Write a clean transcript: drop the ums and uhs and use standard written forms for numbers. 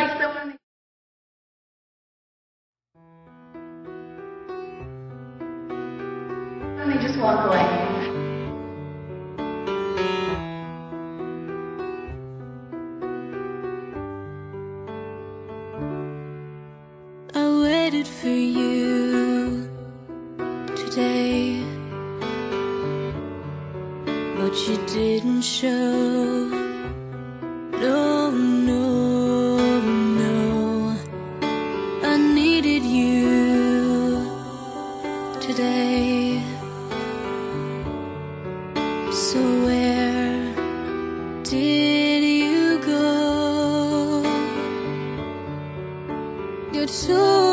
like someone. And they just walk away. I waited for you today, but you didn't show. No, no, no. I needed you today. So where did you go? You're too